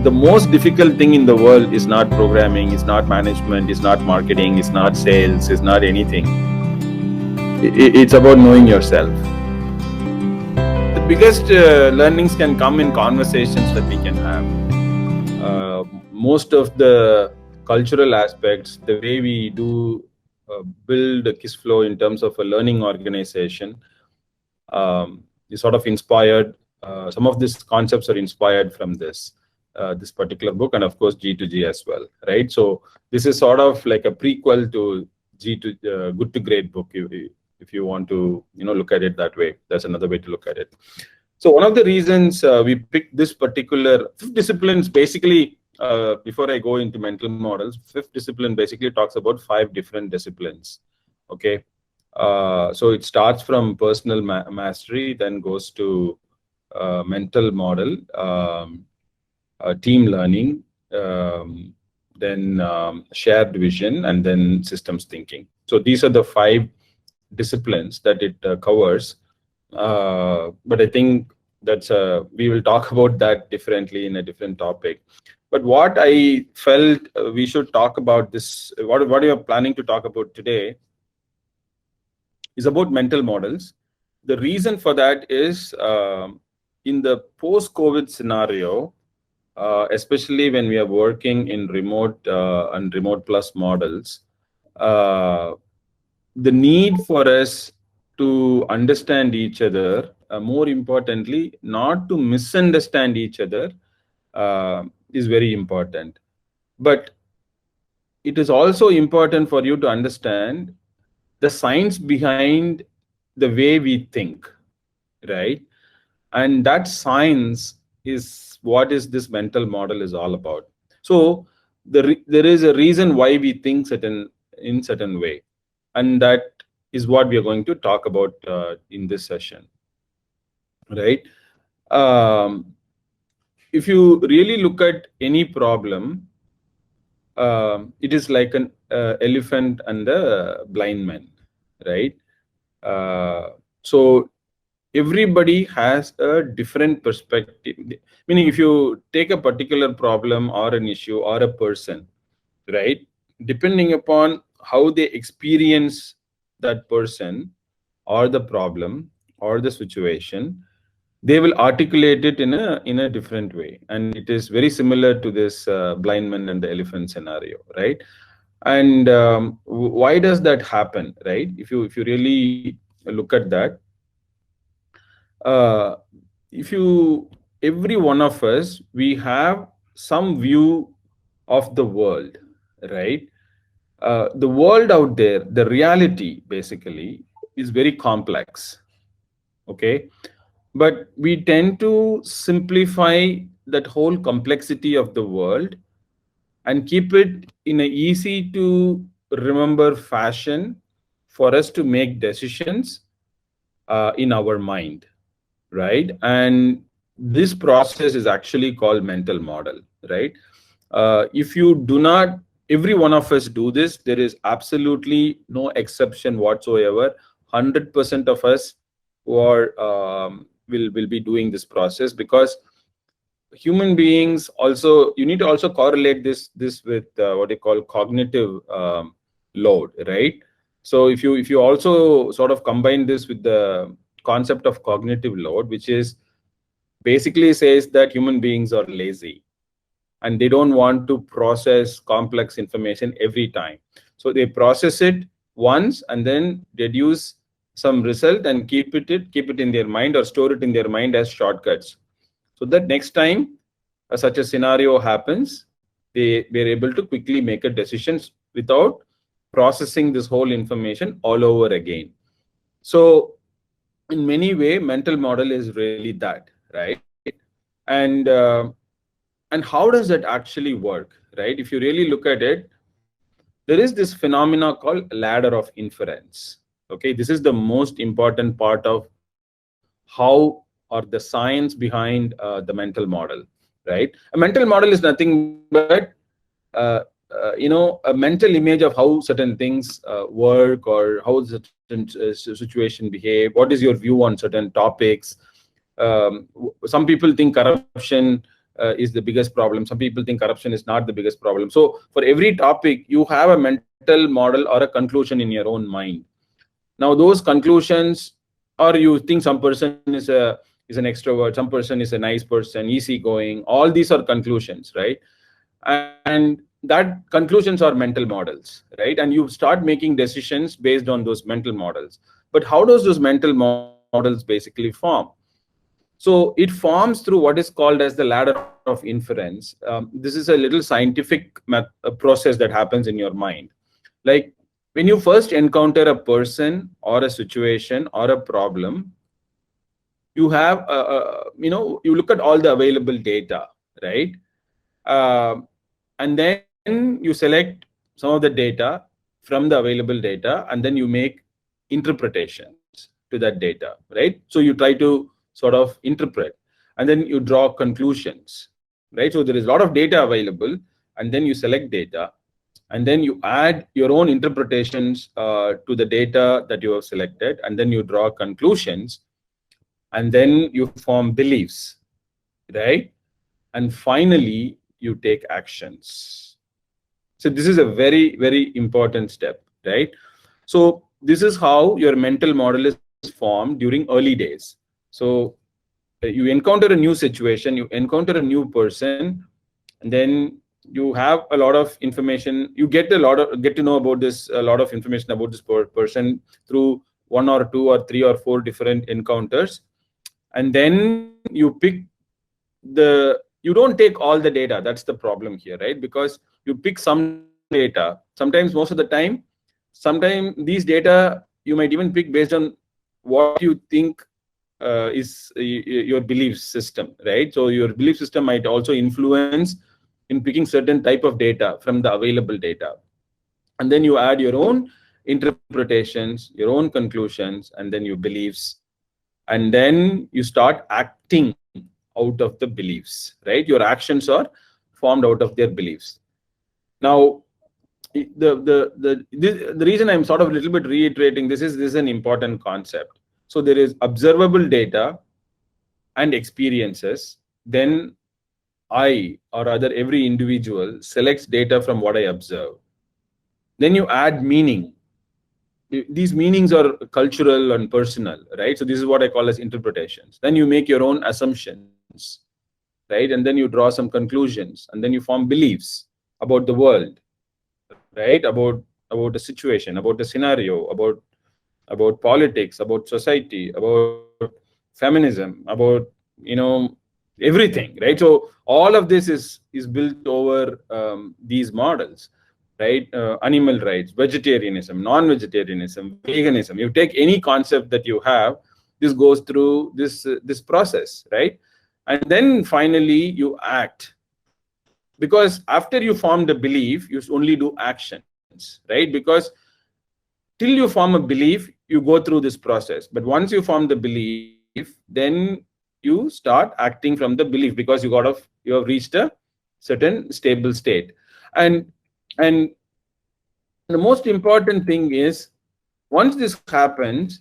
the most difficult thing in the world is not programming, is not management, is not marketing, is not sales, is not anything. It's about knowing yourself. The biggest learnings can come in conversations that we can have. Most of the cultural aspects, the way we do build Kissflow in terms of a learning organization, is sort of inspired. Some of these concepts are inspired from this particular book, and of course G2G as well, right? So this is sort of like a prequel to G2 Good to Great book, if you want to look at it that way. That's another way to look at it. So one of the reasons we picked this particular 5 disciplines, basically, before I go into mental models, 5th discipline basically talks about 5 different disciplines. Okay, so it starts from personal mastery, then goes to mental model, team learning, then shared vision, and then systems thinking. So these are the 5 disciplines that it covers. But I think that's we will talk about that differently in a different topic. But what I felt we should talk about this, what we are planning to talk about today, is about mental models. The reason for that is in the post-COVID scenario, especially when we are working in remote and remote plus models, the need for us to understand each other, more importantly, not to misunderstand each other, is very important. But it is also important for you to understand the science behind the way we think, right? And that science is what is this mental model is all about. So there is a reason why we think in certain way, and that is what we are going to talk about in this session, right? If you really look at any problem, it is like an elephant and a blind man, right? So everybody has a different perspective. Meaning, if you take a particular problem or an issue or a person, right, depending upon how they experience that person or the problem or the situation, they will articulate it in a different way. And it is very similar to this blind man and the elephant scenario, right? And why does that happen, right? If you really look at that, every one of us, we have some view of the world, right? The world out there, the reality basically is very complex, okay? But we tend to simplify that whole complexity of the world and keep it in an easy to remember fashion for us to make decisions in our mind, right? And this process is actually called mental model, right? If you do not, every one of us do this, there is absolutely no exception whatsoever. 100% of us who are will be doing this process, because human beings also, you need to also correlate this with what they call cognitive load, right? So if you also sort of combine this with the concept of cognitive load, which is basically says that human beings are lazy and they don't want to process complex information every time. So they process it once and then deduce some result and keep it in their mind or store it in their mind as shortcuts, so that next time such a scenario happens, they're able to quickly make a decision without processing this whole information all over again. So in many ways, mental model is really that, right? And how does that actually work, right? If you really look at it, there is this phenomena called ladder of inference. Okay, this is the most important part of how, or the science behind the mental model, right? A mental model is nothing but a mental image of how certain things work, or how certain situation behave. What is your view on certain topics? Some people think corruption is the biggest problem. Some people think corruption is not the biggest problem. So for every topic, you have a mental model or a conclusion in your own mind. Now those conclusions, or you think some person is an extrovert, some person is a nice person, easygoing. All these are conclusions, right? And that conclusions are mental models, right? And you start making decisions based on those mental models. But how does those mental models basically form? So it forms through what is called as the ladder of inference. This is a little scientific process that happens in your mind. Like when you first encounter a person or a situation or a problem, you have, you look at all the available data, right? And then you select some of the data from the available data, and then you make interpretations to that data, right? So you try to sort of interpret, and then you draw conclusions, right? So there is a lot of data available, and then you select data, and then you add your own interpretations to the data that you have selected, and then you draw conclusions, and then you form beliefs, right? And finally, you take actions. So this is a very, very important step, right? So this is how your mental model is formed during early days. So you encounter a new situation, you encounter a new person, and then you have a lot of information. You get to know about this, a lot of information about this person through 1 or 2 or 3 or 4 different encounters. And then you pick you don't take all the data. That's the problem here, right? Because you pick some data. Sometimes, most of the time, sometimes these data you might even pick based on what you think is your belief system, right? So your belief system might also influence in picking certain type of data from the available data. And then you add your own interpretations, your own conclusions, and then your beliefs. And then you start acting out of the beliefs, right? Your actions are formed out of their beliefs. Now, the reason I'm sort of a little bit reiterating this is an important concept. So there is observable data and experiences. Then I, or rather every individual, selects data from what I observe. Then you add meaning. These meanings are cultural and personal, right? So this is what I call as interpretations. Then you make your own assumptions, right? And then you draw some conclusions, and then you form beliefs about the world, right? About a situation, about a scenario, about politics, about society, about feminism, about everything, right? So all of this is built over these models, right? Animal rights, vegetarianism, non-vegetarianism, veganism. You take any concept that you have, this goes through this process, right? And then finally you act, because after you form the belief, you only do actions, right? Because till you form a belief, you go through this process. But once you form the belief, then you start acting from the belief, because you have reached a certain stable state. And the most important thing is, once this happens,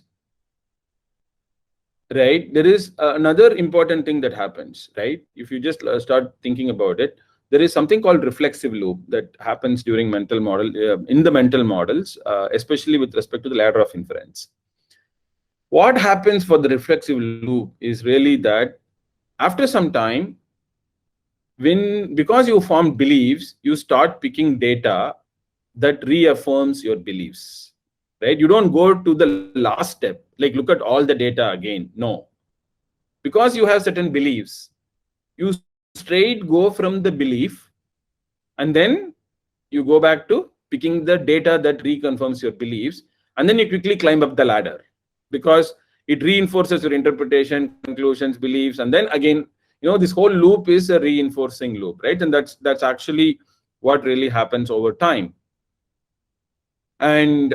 right, there is another important thing that happens, right? If you just start thinking about it, there is something called reflexive loop that happens during mental model, in the mental models, especially with respect to the ladder of inference. What happens for the reflexive loop is really that after some time, because you form beliefs, you start picking data that reaffirms your beliefs, right? You don't go to the last step, like look at all the data again. No, because you have certain beliefs, you straight go from the belief, and then you go back to picking the data that reconfirms your beliefs, and then you quickly climb up the ladder, because it reinforces your interpretation, conclusions, beliefs, and then again, this whole loop is a reinforcing loop, right? And that's actually what really happens over time. And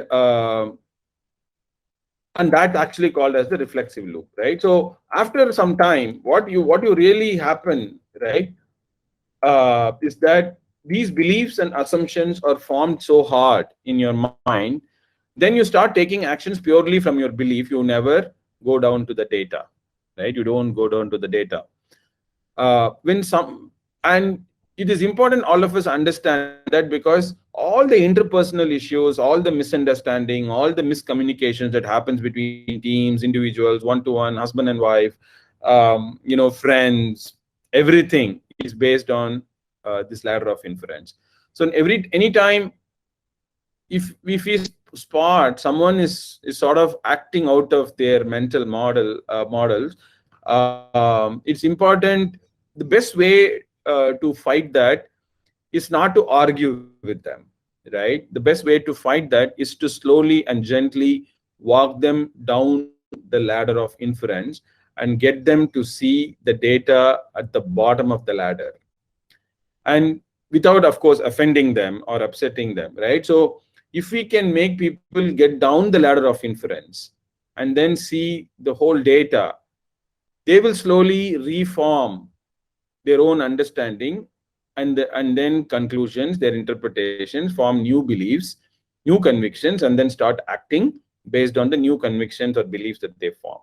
that's actually called as the reflexive loop, right? So after some time, what you really happen, right, is that these beliefs and assumptions are formed so hard in your mind, then you start taking actions purely from your belief. You never go down to the data, right? You don't go down to the data. When And it is important all of us understand that, because all the interpersonal issues, all the misunderstanding, all the miscommunications that happens between teams, individuals, one-to-one, husband and wife, friends, everything is based on this ladder of inference. So anytime if we spot someone is sort of acting out of their mental models, it's important. The best way to fight that is not to argue with them, right? The best way to fight that is to slowly and gently walk them down the ladder of inference and get them to see the data at the bottom of the ladder, and without, of course, offending them or upsetting them, right? So if we can make people get down the ladder of inference and then see the whole data, they will slowly reform their own understanding, and then conclusions, their interpretations, form new beliefs, new convictions, and then start acting based on the new convictions or beliefs that they form,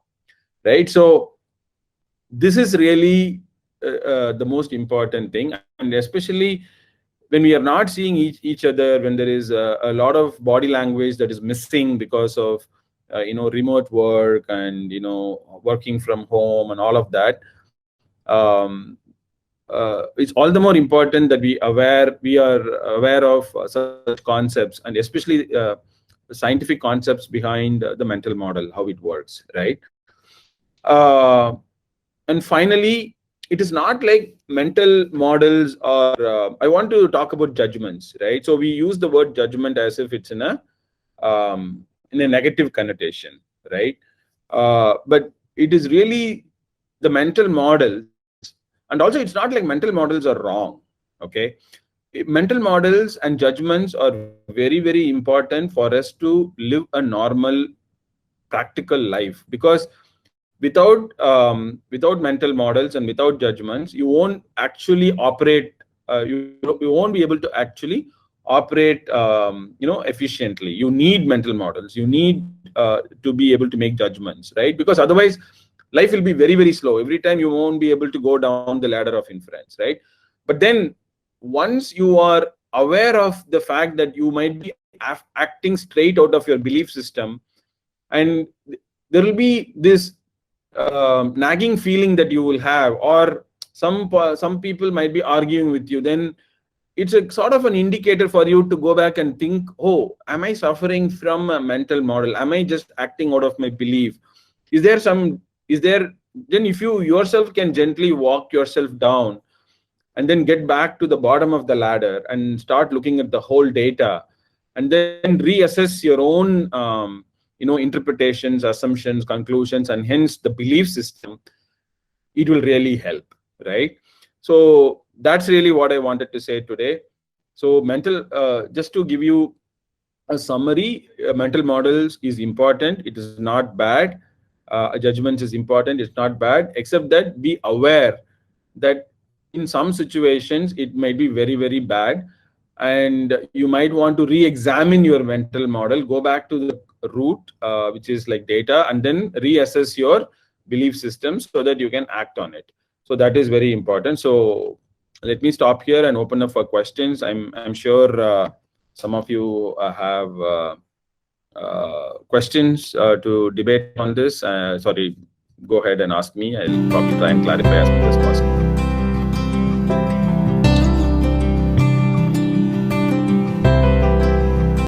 right? So this is really the most important thing, and especially when we are not seeing each other, when there is a lot of body language that is missing because of remote work and working from home and all of that. It's all the more important that we are aware of such concepts, and especially the scientific concepts behind the mental model, how it works, right? And finally, it is not like mental models are. I want to talk about judgments, right? So we use the word judgment as if it's in a negative connotation, right? But it is really the mental models, and also it's not like mental models are wrong. Okay, mental models and judgments are very, very important for us to live a normal, practical life, because without mental models and without judgments, you won't actually operate. You won't be able to actually operate efficiently. You need mental models. You need to be able to make judgments, right? Because otherwise life will be very, very slow. Every time you won't be able to go down the ladder of inference, right? But then once you are aware of the fact that you might be acting straight out of your belief system, and there will be this nagging feeling that you will have, or some people might be arguing with you, then it's a sort of an indicator for you to go back and think, oh, am I suffering from a mental model? Am I just acting out of my belief? Then if you yourself can gently walk yourself down and then get back to the bottom of the ladder and start looking at the whole data, and then reassess your own interpretations, assumptions, conclusions, and hence the belief system, it will really help, right? So that's really what I wanted to say today. So just to give you a summary, mental models is important. It is not bad. Judgments is important. It's not bad, except that be aware that in some situations it might be very, very bad, and you might want to re-examine your mental model, go back to the root, which is like data, and then reassess your belief system so that you can act on it. So that is very important. So let me stop here and open up for questions. I'm sure some of you have questions to debate on this. Sorry, go ahead and ask me. I'll probably try and clarify as much as possible.